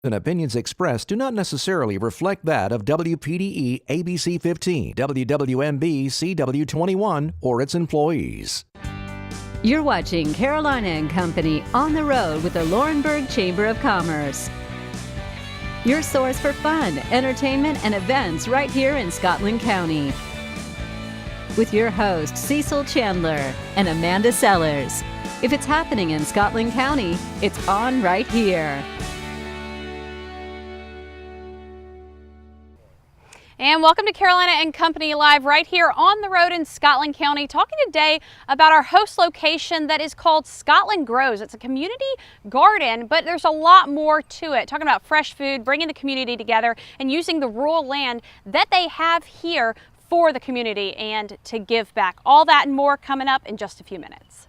And opinions expressed do not necessarily reflect that of WPDE ABC 15, WWMB CW21, or its employees. You're watching Carolina and Company on the road with the Laurinburg Chamber of Commerce. Your source for fun, entertainment, and events right here in Scotland County. With your hosts Cecil Chandler and Amanda Sellers. If it's happening in Scotland County, it's on right here. And welcome to Carolina and Company Live right here on the road in Scotland County, talking today about our host location that is called Scotland Grows. It's a community garden, but there's a lot more to it. Talking about fresh food, bringing the community together, and using the rural land that they have here for the community and to give back. All that and more coming up in just a few minutes.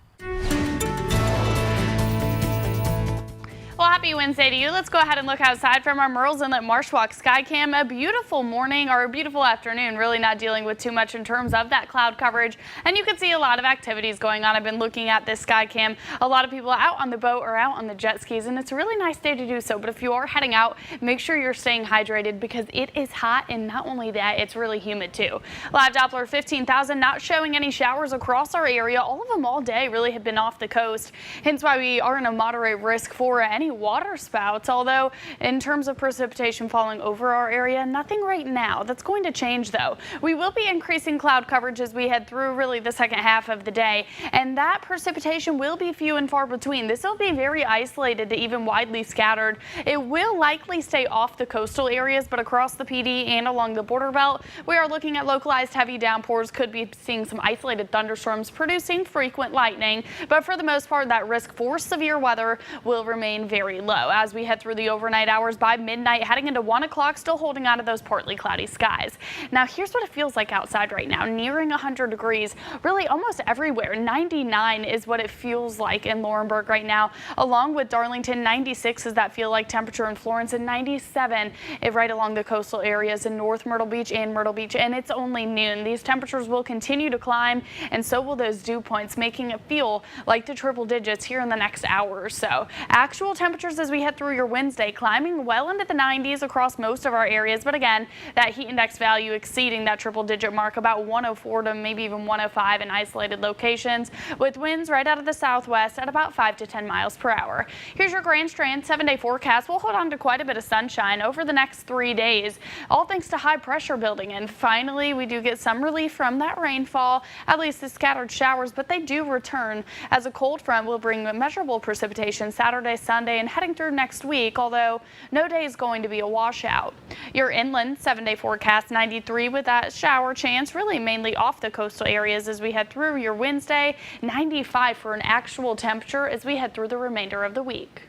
Well, happy Wednesday to you. Let's go ahead and look outside from our Murrells Inlet Marshwalk Skycam. A beautiful morning or a beautiful afternoon, really not dealing with too much in terms of that cloud coverage. And you can see a lot of activities going on. I've been looking at this Skycam. A lot of people out on the boat or out on the jet skis, and it's a really nice day to do so. But if you are heading out, make sure you're staying hydrated because it is hot, and not only that, it's really humid too. Live Doppler 15,000 not showing any showers across our area. All of them all day really have been off the coast, hence why we are in a moderate risk for any water spouts, although in terms of precipitation falling over our area, nothing right now. That's going to change though. We will be increasing cloud coverage as we head through really the second half of the day, and that precipitation will be few and far between. This will be very isolated to even widely scattered. It will likely stay off the coastal areas, but across the PD and along the border belt, we are looking at localized heavy downpours. Could be seeing some isolated thunderstorms producing frequent lightning, but for the most part, that risk for severe weather will remain very low as we head through the overnight hours. By midnight, heading into 1 o'clock, still holding on to those partly cloudy skies. Now, here's what it feels like outside right now, nearing 100 degrees, really almost everywhere. 99 is what it feels like in Laurinburg right now, along with Darlington. 96 is that feel like temperature in Florence, and 97 right along the coastal areas in North Myrtle Beach and Myrtle Beach. And it's only noon. These temperatures will continue to climb, and so will those dew points, making it feel like the triple digits here in the next hour or so. Actual temperatures as we head through your Wednesday, climbing well into the 90s across most of our areas, but again, that heat index value exceeding that triple digit mark, about 104 to maybe even 105 in isolated locations, with winds right out of the southwest at about 5 to 10 miles per hour. Here's your Grand Strand 7-day forecast. We'll hold on to quite a bit of sunshine over the next 3 days, all thanks to high pressure building. And finally, we do get some relief from that rainfall, at least the scattered showers, but they do return as a cold front will bring measurable precipitation Saturday, Sunday, and heading through next week, although no day is going to be a washout. Your inland 7-day forecast 93 with that shower chance, really mainly off the coastal areas as we head through your Wednesday. 95 for an actual temperature as we head through the remainder of the week.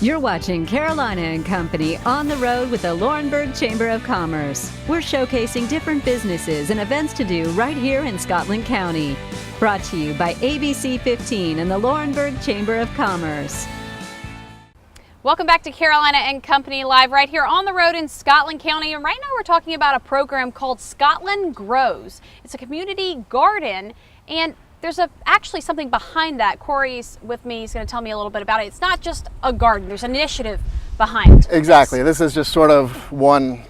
You're watching Carolina and Company on the road with the Laurinburg Chamber of Commerce. We're showcasing different businesses and events to do right here in Scotland County. Brought to you by ABC 15 and the Laurinburg Chamber of Commerce. Welcome back to Carolina and Company Live right here on the road in Scotland County. And right now we're talking about a program called Scotland Grows. It's a community garden, and there's actually something behind that. Corey's with me. He's going to tell me a little bit about it. It's not just a garden. There's an initiative behind it. Exactly. This is just sort of one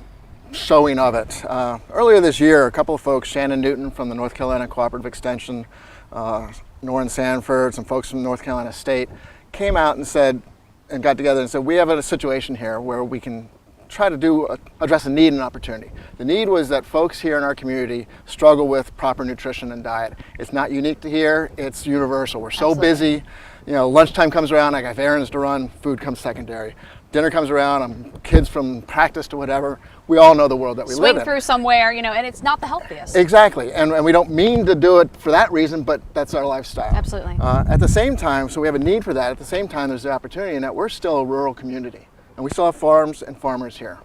showing of it. Earlier this year, a couple of folks, Shannon Newton from the North Carolina Cooperative Extension, Norrin Sanford, some folks from North Carolina State, came out and got together and said, we have a situation here where we can try to address a need and opportunity. The need was that folks here in our community struggle with proper nutrition and diet. It's not unique to here, it's universal. We're so busy, lunchtime comes around, I have errands to run, food comes secondary. Dinner comes around, kids from practice to whatever, we all know the world that we live in. Swing through somewhere, and it's not the healthiest. Exactly, and we don't mean to do it for that reason, but that's our lifestyle. Absolutely. At the same time, so we have a need for that. At the same time, there's the opportunity in that we're still a rural community, and we still have farms and farmers here.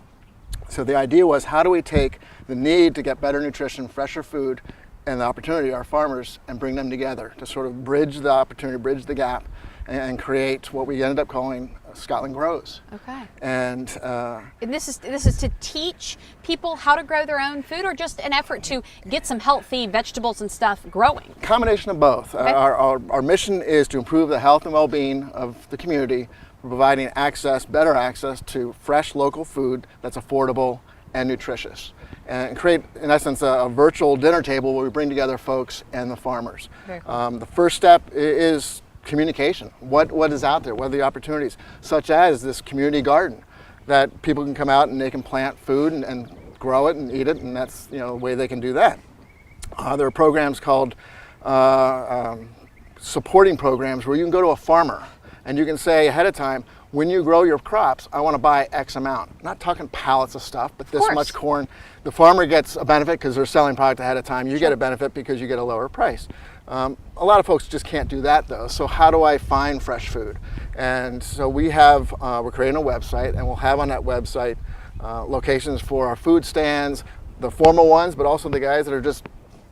So the idea was, how do we take the need to get better nutrition, fresher food, and the opportunity of our farmers and bring them together to sort of bridge the opportunity, bridge the gap, and create what we ended up calling Scotland Grows. Okay. And this is to teach people how to grow their own food, or just an effort to get some healthy vegetables and stuff growing? Combination of both. Okay. Our mission is to improve the health and well-being of the community providing access, better access to fresh local food that's affordable and nutritious, and create, in essence, a virtual dinner table where we bring together folks and the farmers. Very cool. The first step is communication. What is out there? What are the opportunities? Such as this community garden that people can come out and they can plant food and grow it and eat it, and that's the way they can do that. There are programs called supporting programs where you can go to a farmer and you can say ahead of time, when you grow your crops, I want to buy X amount. I'm not talking pallets of stuff, but this much corn. The farmer gets a benefit because they're selling product ahead of time. You get a benefit because you get a lower price. A lot of folks just can't do that though. So how do I find fresh food? And so we have, we're creating a website, and we'll have on that website locations for our food stands, the formal ones, but also the guys that are just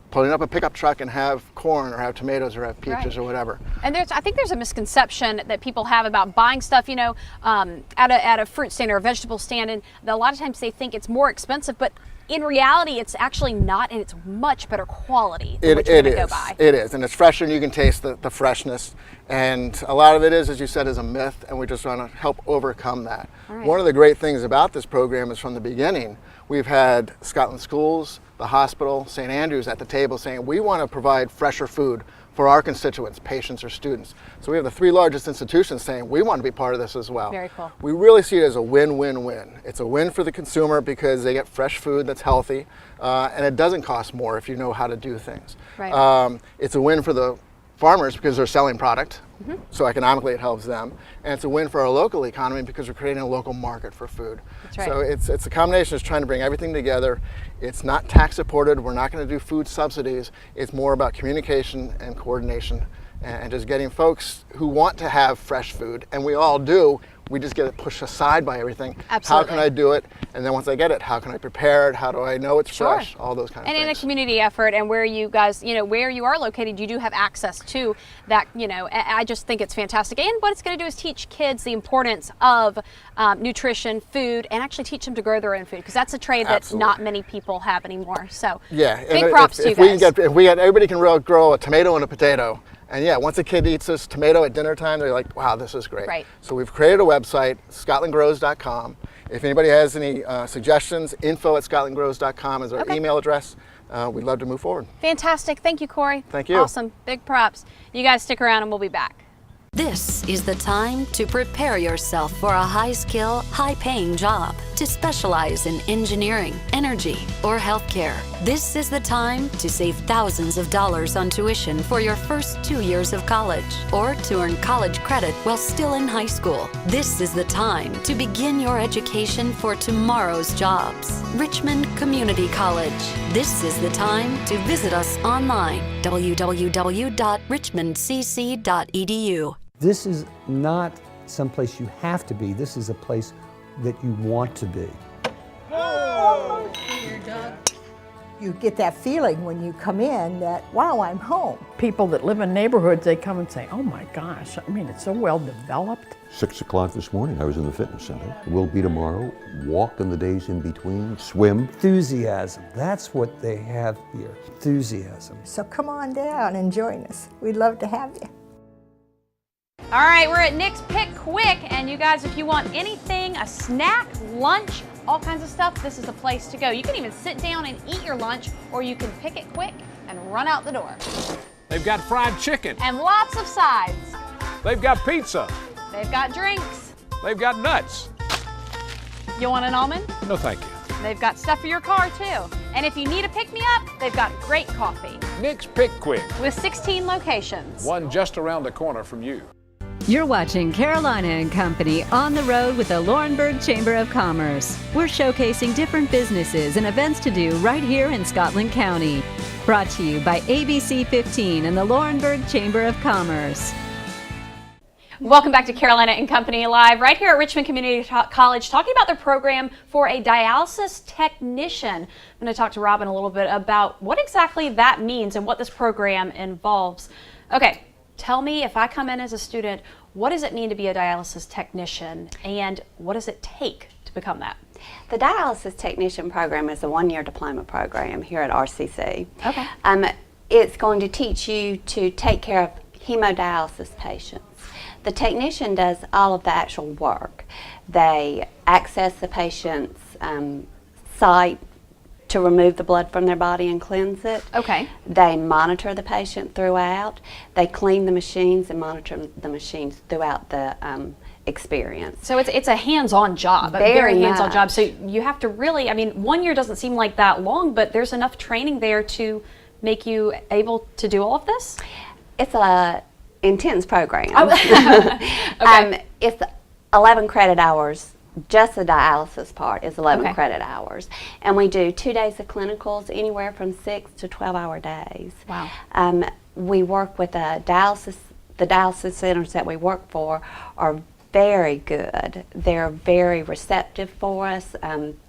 putting up a pickup truck and have corn or have tomatoes or have peaches or whatever. And I think there's a misconception that people have about buying stuff, at a fruit stand or a vegetable stand, and a lot of times they think it's more expensive, but in reality, it's actually not, and it's much better quality than what you're going to go buy. It is, and it's fresher, and you can taste the freshness. And a lot of it is, as you said, is a myth, and we just want to help overcome that. Right. One of the great things about this program is from the beginning, we've had Scotland Schools, the hospital, St. Andrews at the table saying, we want to provide fresher food for our constituents, patients or students. So we have the 3 largest institutions saying, we want to be part of this as well. Very cool. We really see it as a win-win-win. It's a win for the consumer because they get fresh food that's healthy, and it doesn't cost more if you know how to do things. Right. It's a win for the farmers because they're selling product, so economically it helps them. And it's a win for our local economy because we're creating a local market for food. That's right. So it's a combination of trying to bring everything together. It's not tax supported. We're not going to do food subsidies. It's more about communication and coordination and just getting folks who want to have fresh food, and we all do. We just get it pushed aside by everything. Absolutely. How can I do it? And then once I get it, how can I prepare it? How do I know it's fresh? All those kind of and things. And in a community effort, and where you guys, where you are located, you do have access to that, I just think it's fantastic. And what it's going to do is teach kids the importance of nutrition, food, and actually teach them to grow their own food, because that's a trade that not many people have anymore. So yeah, big props to you guys. If everybody can grow a tomato and a potato, and yeah, once a kid eats this tomato at dinner time, they're like, wow, this is great. Right. So we've created a website, scotlandgrows.com. If anybody has any suggestions, info@scotlandgrows.com is our email address. We'd love to move forward. Fantastic. Thank you, Corey. Thank you. Awesome. Big props. You guys stick around and we'll be back. This is the time to prepare yourself for a high-skill, high-paying job, to specialize in engineering, energy, or healthcare. This is the time to save thousands of dollars on tuition for your first 2 years of college, or to earn college credit while still in high school. This is the time to begin your education for tomorrow's jobs. Richmond Community College. This is the time to visit us online, www.richmondcc.edu. This is not someplace you have to be. This is a place that you want to be. You get that feeling when you come in that, wow, I'm home. People that live in neighborhoods, they come and say, oh my gosh, it's so well developed. 6 o'clock this morning, I was in the fitness center. Will be tomorrow, walk in the days in between, swim. Enthusiasm, that's what they have here, enthusiasm. So come on down and join us. We'd love to have you. All right, we're at Nick's Pick Quick, and you guys, if you want anything, a snack, lunch, all kinds of stuff, this is the place to go. You can even sit down and eat your lunch, or you can pick it quick and run out the door. They've got fried chicken. And lots of sides. They've got pizza. They've got drinks. They've got nuts. You want an almond? No, thank you. They've got stuff for your car, too. And if you need a pick-me-up, they've got great coffee. Nick's Pick Quick. With 16 locations. One just around the corner from you. You're watching Carolina and Company on the road with the Laurinburg Chamber of Commerce. We're showcasing different businesses and events to do right here in Scotland County. Brought to you by ABC 15 and the Laurinburg Chamber of Commerce. Welcome back to Carolina and Company Live, right here at Richmond Community College, talking about their program for a dialysis technician. I'm going to talk to Robin a little bit about what exactly that means and what this program involves. Okay. Tell me, if I come in as a student, what does it mean to be a dialysis technician, and what does it take to become that? The dialysis technician program is a one-year diploma program here at RCC. Okay. It's going to teach you to take care of hemodialysis patients. The technician does all of the actual work. They access the patient's site to remove the blood from their body and cleanse it. Okay. They monitor the patient throughout. They clean the machines and monitor the machines throughout the experience. So it's a hands-on job, Very a very hands-on much. job. So you have to really, I mean, 1 year doesn't seem like that long, but there's enough training there to make you able to do all of this? It's a intense program. Oh. Okay. It's 11 credit hours. Just the dialysis part is 11 Okay. credit hours. And we do 2 days of clinicals, anywhere from 6 to 12-hour days. Wow. We work with the dialysis centers that we work for are very good. They're very receptive for us.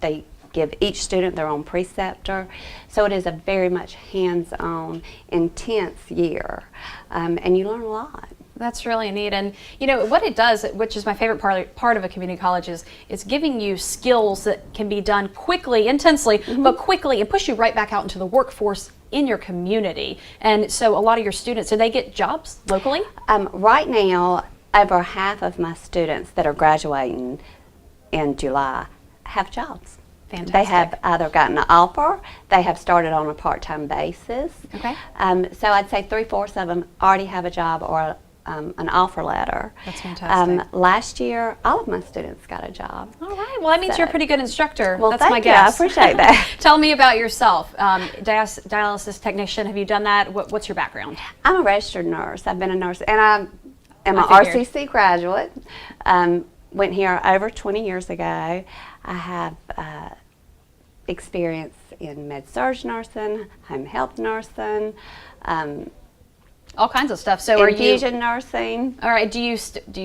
They give each student their own preceptor. So it is a very much hands-on, intense year. And you learn a lot. That's really neat. And you know what it does, which is my favorite part of a community college, is it's giving you skills that can be done quickly, intensely, but quickly, and push you right back out into the workforce in your community. And so a lot of your students, do they get jobs locally? Right now, over half of my students that are graduating in July have jobs. Fantastic. They have either gotten an offer, they have started on a part-time basis. Okay. So I'd say 3/4 of them already have a job or an offer letter. That's fantastic. Last year, all of my students got a job. All right. Well, that means So- you're a pretty good instructor. Well, That's thank my you. guess. I appreciate that. Tell me about yourself. Dialysis technician. Have you done that? What's your background? I'm a registered nurse. I've been a nurse, and I am an I figured. RCC graduate. Went here over 20 years ago. I have experience in med-surg nursing, home health nursing, All kinds of stuff. So are you? infusion nursing. All right. Do you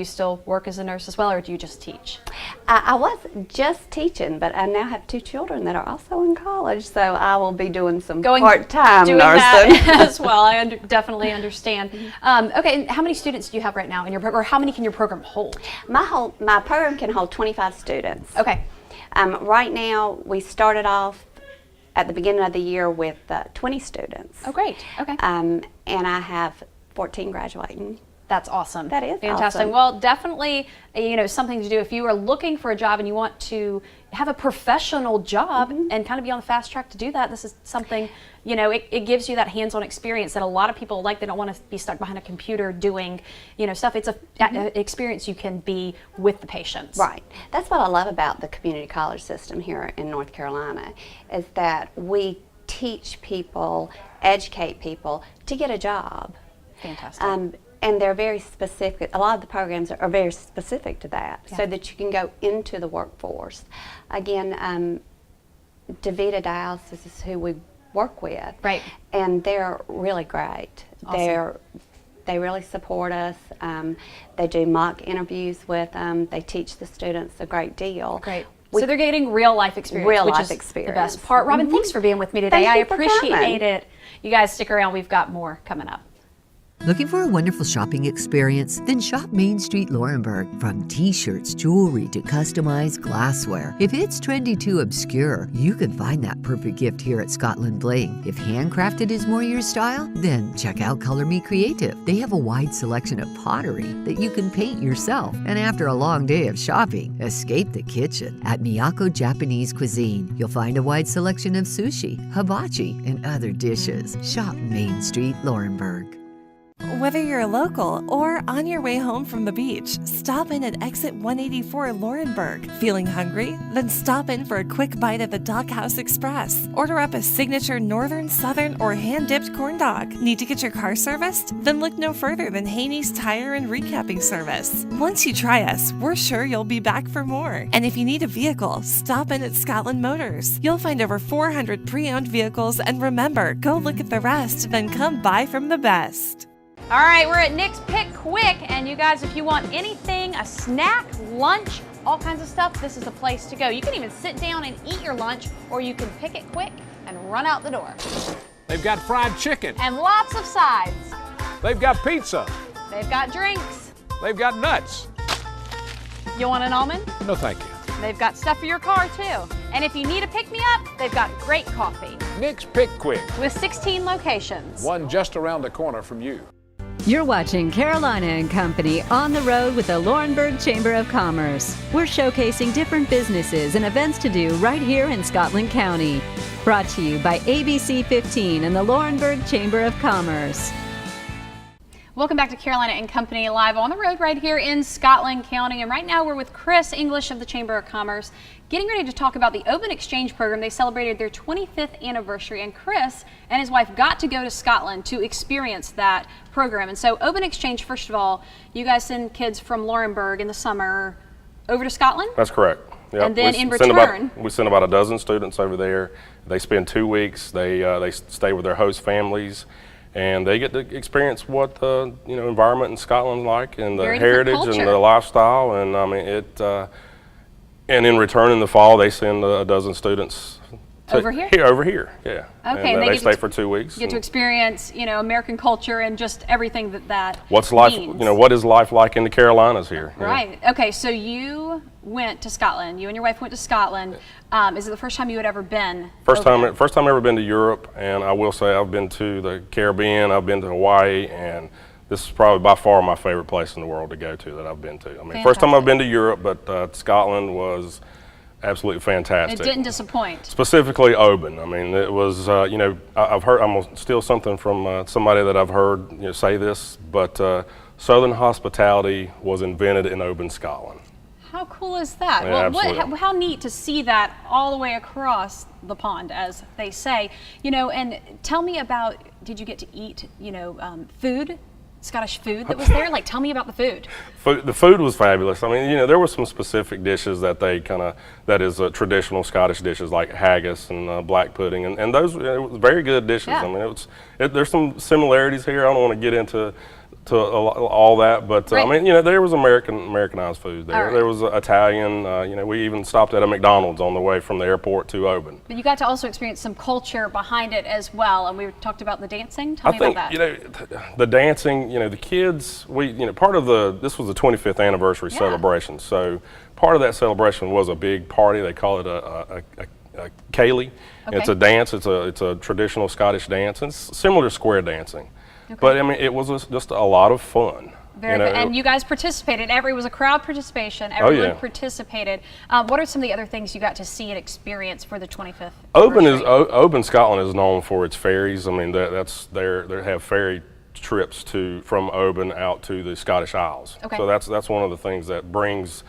still work as a nurse as well, or do you just teach? I was just teaching, but I now have 2 children that are also in college, so I will be doing some part-time doing nursing. that as well. I definitely understand. Okay. And how many students do you have right now in your program, or how many can your program hold? My program can hold 25 students. Okay. Right now, we started off at the beginning of the year with 20 students. Oh, great. Okay. And I have 14 graduating. That's awesome. That is fantastic. awesome. Well, definitely, something to do if you are looking for a job and you want to have a professional job and kind of be on the fast track to do that. This is something, it gives you that hands-on experience that a lot of people like. They don't want to be stuck behind a computer doing, stuff. It's an experience you can be with the patients. Right. That's what I love about the community college system here in North Carolina, is that we teach people, educate people to get a job. Fantastic. And they're very specific. A lot of the programs are very specific to that, so that you can go into the workforce. Again, DaVita Dialysis is who we work with. Right. And they're really great. Awesome. They really support us. They do mock interviews with them. They teach the students a great deal. Great. So they're getting real life experience, Real which life is experience. the best part. Robin, thanks for being with me today. Thank I you for appreciate coming. it. You guys stick around. We've got more coming up. Looking for a wonderful shopping experience? Then shop Main Street Laurinburg. From t-shirts, jewelry, to customized glassware. If it's trendy too obscure, you can find that perfect gift here at Scotland Bling. If handcrafted is more your style, then check out Color Me Creative. They have a wide selection of pottery that you can paint yourself. And after a long day of shopping, escape the kitchen. At Miyako Japanese Cuisine, you'll find a wide selection of sushi, hibachi, and other dishes. Shop Main Street Laurinburg. Whether you're local or on your way home from the beach, stop in at Exit 184 Laurinburg. Feeling hungry? Then stop in for a quick bite at the Doghouse Express. Order up a signature northern, southern, or hand-dipped corn dog. Need to get your car serviced? Then look no further than Haney's Tire and Recapping Service. Once you try us, we're sure you'll be back for more. And if you need a vehicle, stop in at Scotland Motors. You'll find over 400 pre-owned vehicles, and remember, go look at the rest, then come buy from the best. All right, we're at Nick's Pick Quick, and you guys, if you want anything, a snack, lunch, all kinds of stuff, this is the place to go. You can even sit down and eat your lunch, or you can pick it quick and run out the door. They've got fried chicken. And lots of sides. They've got pizza. They've got drinks. They've got nuts. You want an almond? No, thank you. They've got stuff for your car, too. And if you need a pick-me-up, they've got great coffee. Nick's Pick Quick. With 16 locations. One just around the corner from you. You're watching Carolina and Company on the road with the Laurinburg Chamber of Commerce. We're showcasing different businesses and events to do right here in Scotland County. Brought to you by ABC 15 and the Laurinburg Chamber of Commerce. Welcome back to Carolina and Company live on the road right here in Scotland County. And right now we're with Chris English of the Chamber of Commerce, getting ready to talk about the Open Exchange program. They celebrated their 25th anniversary, and Chris and his wife got to go to Scotland to experience that program. And so Open Exchange, first of all, you guys send kids from Laurinburg in the summer over to Scotland? That's correct. Yep. And then in return, we send about a dozen students over there. They spend 2 weeks. They stay with their host families, and they get to experience what the environment in Scotland's like, and the heritage and the lifestyle. And I mean and in return, in the fall, they send a dozen students over here. Over here, yeah. Okay, and they stay for 2 weeks. Get to experience, American culture and just everything that what's life, means. What is life like in the Carolinas here? Right. Yeah. Okay, so you went to Scotland. You and your wife went to Scotland. Is it the first time you had ever been? First time I've ever been to Europe, and I will say I've been to the Caribbean. I've been to Hawaii, and this is probably by far my favorite place in the world to go to that I've been to. I mean, Fantastic. First time I've been to Europe, but Scotland was absolutely fantastic. It didn't disappoint. Specifically Oban. I mean, it was, I've heard, I'm going to steal something from somebody that I've heard say this, but Southern hospitality was invented in Oban, Scotland. How cool is that? Yeah, well, how neat to see that all the way across the pond, as they say. And tell me about, did you get to eat, food? Scottish food that was there? Like, tell me about the food. The food was fabulous. I mean, there were some specific dishes that they that is traditional Scottish dishes like haggis and black pudding, and those it was very good dishes. Yeah. I mean, there's some similarities here. I don't want to get into all that, but right. I mean, there was Americanized food there. Right. There was Italian. We even stopped at a McDonald's on the way from the airport to Oban. But you got to also experience some culture behind it as well, and we talked about the dancing. Tell me about that. The dancing. The kids. Part of this was the 25th anniversary celebration. So part of that celebration was a big party. They call it a Cayley. Okay. It's a dance. It's a traditional Scottish dance. And it's similar to square dancing. Okay. But I mean, it was just a lot of fun. Very good. And you guys participated. It was a crowd participation. Everyone participated. What are some of the other things you got to see and experience for the 25th anniversary? Oban, Scotland is known for its ferries. I mean, they have ferry trips from Oban out to the Scottish Isles. Okay. So that's one of the things that brings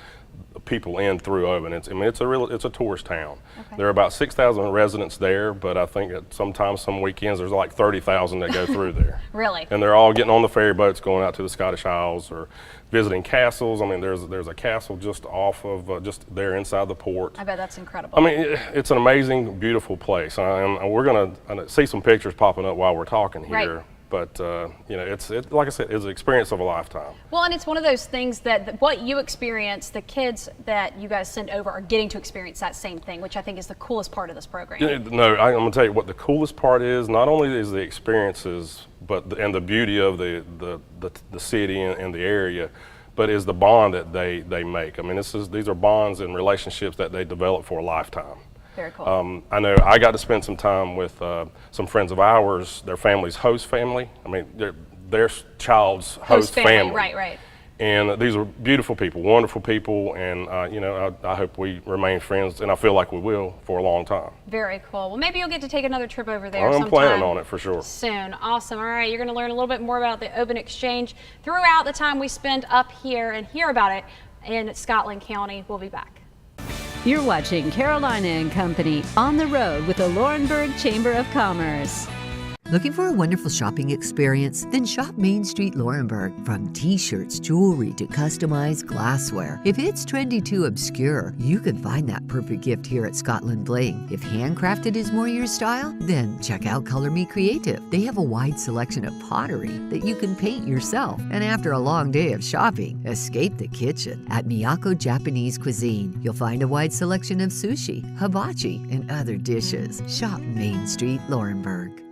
people in through Oban. It's a tourist town. Okay. There are about 6,000 residents there, but I think that sometimes some weekends there's like 30,000 that go through there. Really? And they're all getting on the ferry boats going out to the Scottish Isles or visiting castles. I mean, there's a castle just off of just there inside the port. I bet that's incredible. I mean, it's an amazing, beautiful place. And we're gonna see some pictures popping up while we're talking here. Right. But it's like I said, it's an experience of a lifetime. Well, and it's one of those things that what you experience, the kids that you guys send over are getting to experience that same thing, which I think is the coolest part of this program. No, I'm going to tell you what the coolest part is. Not only is the experiences, and the beauty of the city and the area, but is the bond that they make. I mean, these are bonds and relationships that they develop for a lifetime. Very cool. I know I got to spend some time with some friends of ours, their family's host family. I mean, their child's host family. Right. And these are beautiful people, wonderful people, and I hope we remain friends, and I feel like we will for a long time. Very cool. Well, maybe you'll get to take another trip over there I'm planning on it for sure. Soon. Awesome. All right, you're going to learn a little bit more about the Open Exchange throughout the time we spend up here and hear about it in Scotland County. We'll be back. You're watching Carolina and Company on the road with the Laurinburg Chamber of Commerce. Looking for a wonderful shopping experience? Then shop Main Street Laurinburg. From t-shirts, jewelry, to customized glassware. If it's trendy too obscure, you can find that perfect gift here at Scotland Bling. If handcrafted is more your style, then check out Color Me Creative. They have a wide selection of pottery that you can paint yourself. And after a long day of shopping, escape the kitchen. At Miyako Japanese Cuisine, you'll find a wide selection of sushi, hibachi, and other dishes. Shop Main Street Laurinburg.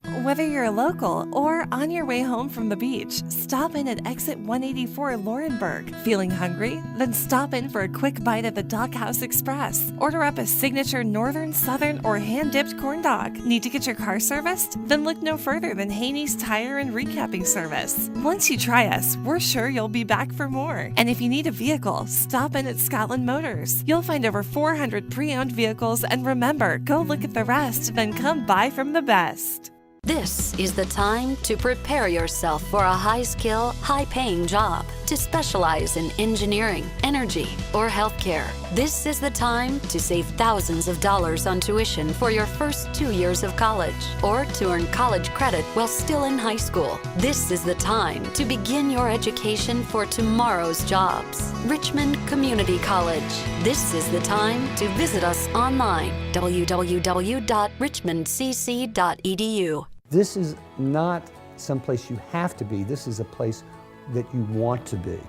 Whether you're local or on your way home from the beach, stop in at exit 184 Laurinburg. Feeling hungry? Then stop in for a quick bite at the Doghouse Express. Order up a signature northern, southern, or hand-dipped corn dog. Need to get your car serviced? Then look no further than Haney's Tire and Recapping Service. Once you try us, we're sure you'll be back for more. And if you need a vehicle, stop in at Scotland Motors. You'll find over 400 pre-owned vehicles, and remember, go look at the rest, then come buy from the best. This is the time to prepare yourself for a high-skill, high-paying job, to specialize in engineering, energy, or healthcare. This is the time to save thousands of dollars on tuition for your first 2 years of college, or to earn college credit while still in high school. This is the time to begin your education for tomorrow's jobs. Richmond Community College. This is the time to visit us online, www.richmondcc.edu. This is not someplace you have to be. This is a place that you want to be.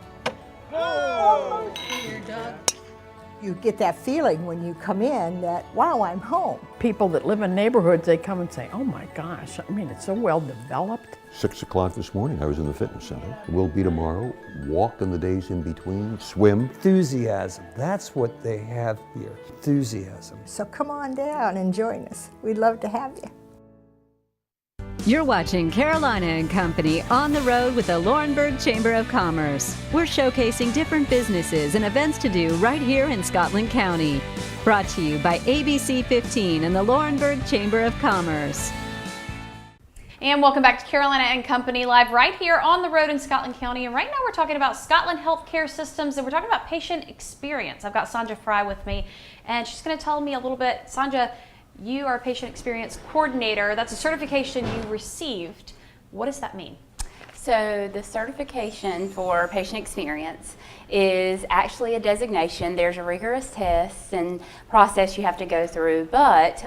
You get that feeling when you come in that, wow, I'm home. People that live in neighborhoods, they come and say, oh my gosh, I mean, it's so well developed. 6 o'clock this morning, I was in the fitness center. Will be tomorrow. Walk in the days in between. Swim. Enthusiasm. That's what they have here. Enthusiasm. So come on down and join us. We'd love to have you. You're watching Carolina and Company on the road with the Laurinburg Chamber of Commerce. We're showcasing different businesses and events to do right here in Scotland County. Brought to you by ABC 15 and the Laurinburg Chamber of Commerce. And welcome back to Carolina and Company live right here on the road in Scotland County. And right now we're talking about Scotland Healthcare Systems, and we're talking about patient experience. I've got Sandra Fry with me, and she's going to tell me a little bit. Sandra, you are a patient experience coordinator. That's a certification you received. What does that mean? So the certification for patient experience is actually a designation. There's a rigorous test and process you have to go through, but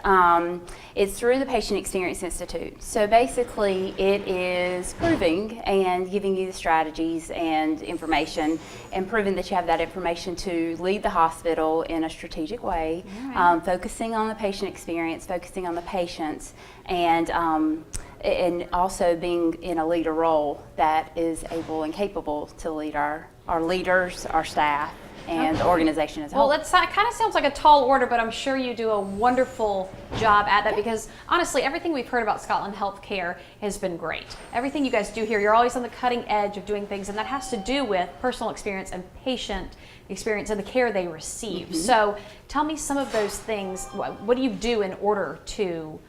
it's through the Patient Experience Institute. So basically it is proving and giving you the strategies and information and proving that you have that information to lead the hospital in a strategic way, focusing on the patient experience, focusing on the patients, and also being in a leader role that is able and capable to lead our leaders, our staff, and the organization as a whole. Well, that kind of sounds like a tall order, but I'm sure you do a wonderful job at that, because honestly, everything we've heard about Scotland Healthcare has been great. Everything you guys do here, you're always on the cutting edge of doing things, and that has to do with personal experience and patient experience and the care they receive. Mm-hmm. So tell me some of those things. What do you do in order to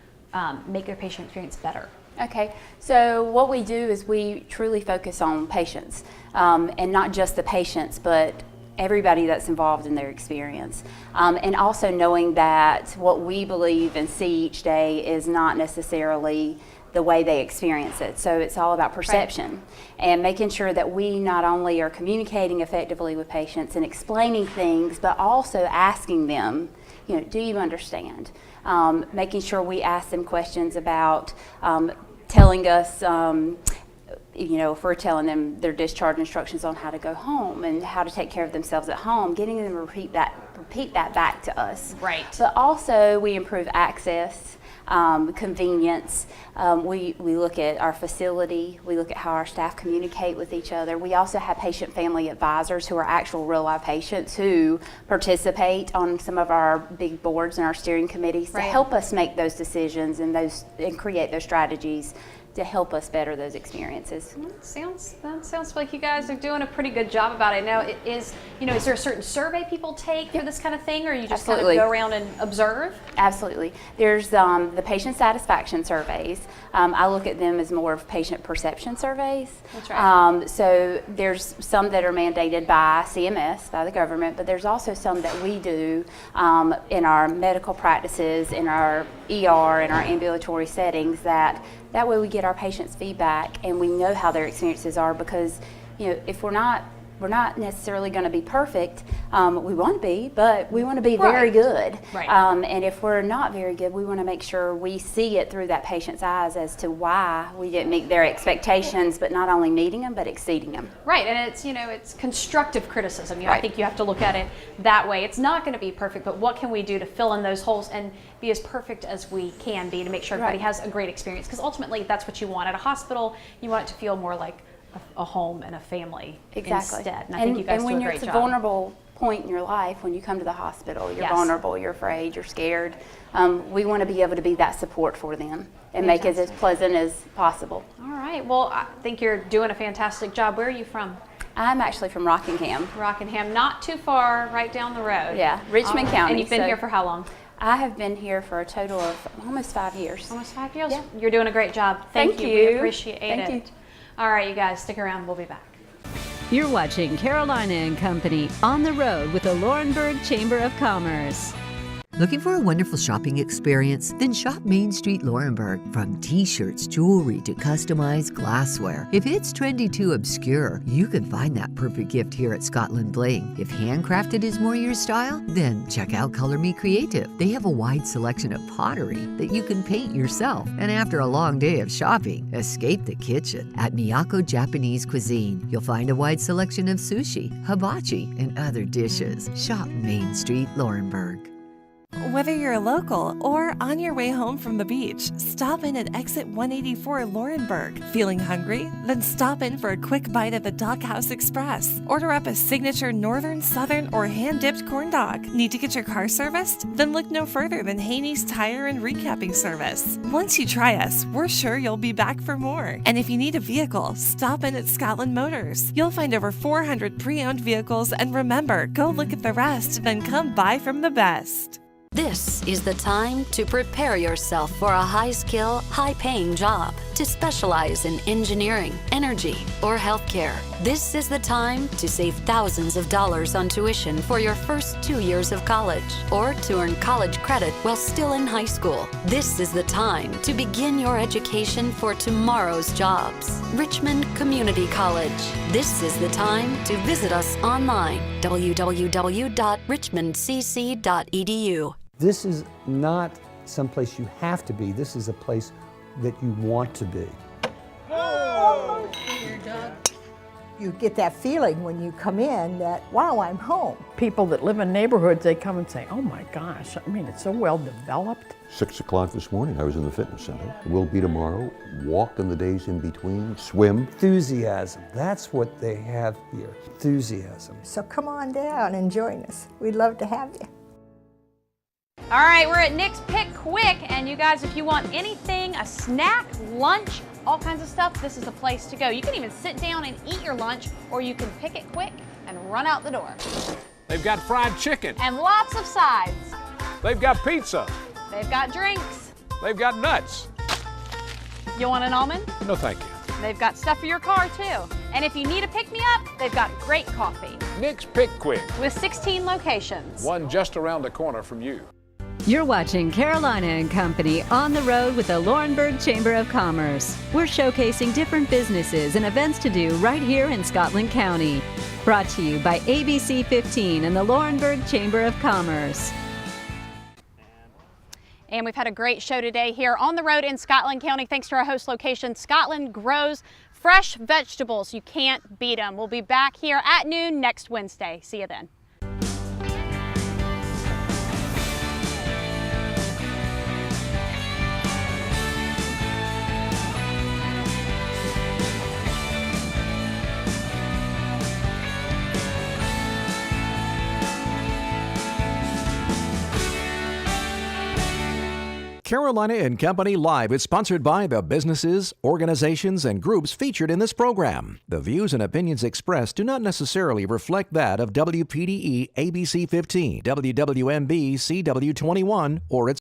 make their patient experience better? Okay, so what we do is we truly focus on patients, and not just the patients, but everybody that's involved in their experience. And also knowing that what we believe and see each day is not necessarily the way they experience it. So it's all about perception, and making sure that we not only are communicating effectively with patients and explaining things, but also asking them, you know, do you understand? Making sure we ask them questions about telling us, you know, if we're telling them their discharge instructions on how to go home and how to take care of themselves at home, getting them to repeat that back to us. Right. But also we improve access, convenience. We look at our facility. We look at how our staff communicate with each other. We also have patient family advisors who are actual real life patients who participate on some of our big boards and our steering committees to help us make those decisions and create those strategies to help us better those experiences. That sounds like you guys are doing a pretty good job about it. Now, is there a certain survey people take for this kind of thing, or you just kind of go around and observe? Absolutely. There's the patient satisfaction surveys. I look at them as more of patient perception surveys. That's right. So there's some that are mandated by CMS, by the government, but there's also some that we do in our medical practices, in our ER, in our ambulatory settings, that way we get our patients' feedback and we know how their experiences are, because, you know, if we're not we're not necessarily going to be perfect. We want to be, but we want to be very good. Right. And if we're not very good, we want to make sure we see it through that patient's eyes as to why we didn't meet their expectations, but not only meeting them, but exceeding them. Right, and it's, you know, it's constructive criticism. You know, Right. I think you have to look at it that way. It's not going to be perfect, but what can we do to fill in those holes and be as perfect as we can be to make sure everybody Right. has a great experience? Because ultimately, that's what you want at a hospital. You want it to feel more like a home and a family instead. And I think you guys do a when great it's a job. vulnerable point in your life, when you come to the hospital, you're Yes. vulnerable, you're afraid, you're scared. We want to be able to be that support for them and make it as pleasant as possible. All right, well, I think you're doing a fantastic job. Where are you from? I'm actually from Rockingham. Rockingham, not too far, right down the road. Yeah, Richmond County. And you've been so here for how long? I have been here for a total of almost 5 years. Almost 5 years? Yeah. You're doing a great job. Thank We you. appreciate Thank it. you. All right, you guys, stick around. We'll be back. You're watching Carolina and Company on the road with the Laurinburg Chamber of Commerce. Looking for a wonderful shopping experience? Then shop Main Street Laurinburg. From t-shirts, jewelry to customized glassware. If it's trendy too obscure, you can find that perfect gift here at Scotland Bling. If handcrafted is more your style, then check out Color Me Creative. They have a wide selection of pottery that you can paint yourself. And after a long day of shopping, escape the kitchen at Miyako Japanese Cuisine. You'll find a wide selection of sushi, hibachi, and other dishes. Shop Main Street Laurinburg. Whether you're local or on your way home from the beach, stop in at exit 184 Laurinburg. Feeling hungry? Then stop in for a quick bite at the Doghouse Express. Order up a signature northern, southern, or hand-dipped corn dog. Need to get your car serviced? Then look no further than Haney's Tire and Recapping Service. Once you try us, we're sure you'll be back for more. And if you need a vehicle, stop in at Scotland Motors. You'll find over 400 pre-owned vehicles, and remember, go look at the rest, then come buy from the best. This is the time to prepare yourself for a high-skill, high-paying job. To specialize in engineering, energy, or healthcare. This is the time to save thousands of dollars on tuition for your first 2 years of college, or to earn college credit while still in high school. This is the time to begin your education for tomorrow's jobs. Richmond Community College. This is the time to visit us online, www.richmondcc.edu. This is not someplace you have to be. This is a place that you want to be. You get that feeling when you come in that, wow, I'm home. People that live in neighborhoods, they come and say, oh my gosh, I mean, it's so well developed. 6 o'clock this morning, I was in the fitness center. Will be tomorrow. Walk in the days in between. Swim. Enthusiasm. That's what they have here. Enthusiasm. So come on down and join us. We'd love to have you. All right, we're at Nick's Pick Quick, and you guys, if you want anything, a snack, lunch, all kinds of stuff, this is the place to go. You can even sit down and eat your lunch, or you can pick it quick and run out the door. They've got fried chicken. And lots of sides. They've got pizza. They've got drinks. They've got nuts. You want an almond? No, thank you. They've got stuff for your car, too. And if you need a pick-me-up, they've got great coffee. Nick's Pick Quick. With 16 locations. One just around the corner from you. You're watching Carolina and Company on the road with the Laurinburg Chamber of Commerce. We're showcasing different businesses and events to do right here in Scotland County. Brought to you by ABC 15 and the Laurinburg Chamber of Commerce. And we've had a great show today here on the road in Scotland County. Thanks to our host location, Scotland grows fresh vegetables. You can't beat them. We'll be back here at noon next Wednesday. See you then. Carolina and Company Live is sponsored by the businesses, organizations, and groups featured in this program. The views and opinions expressed do not necessarily reflect that of WPDE ABC 15, WWMB CW 21, or its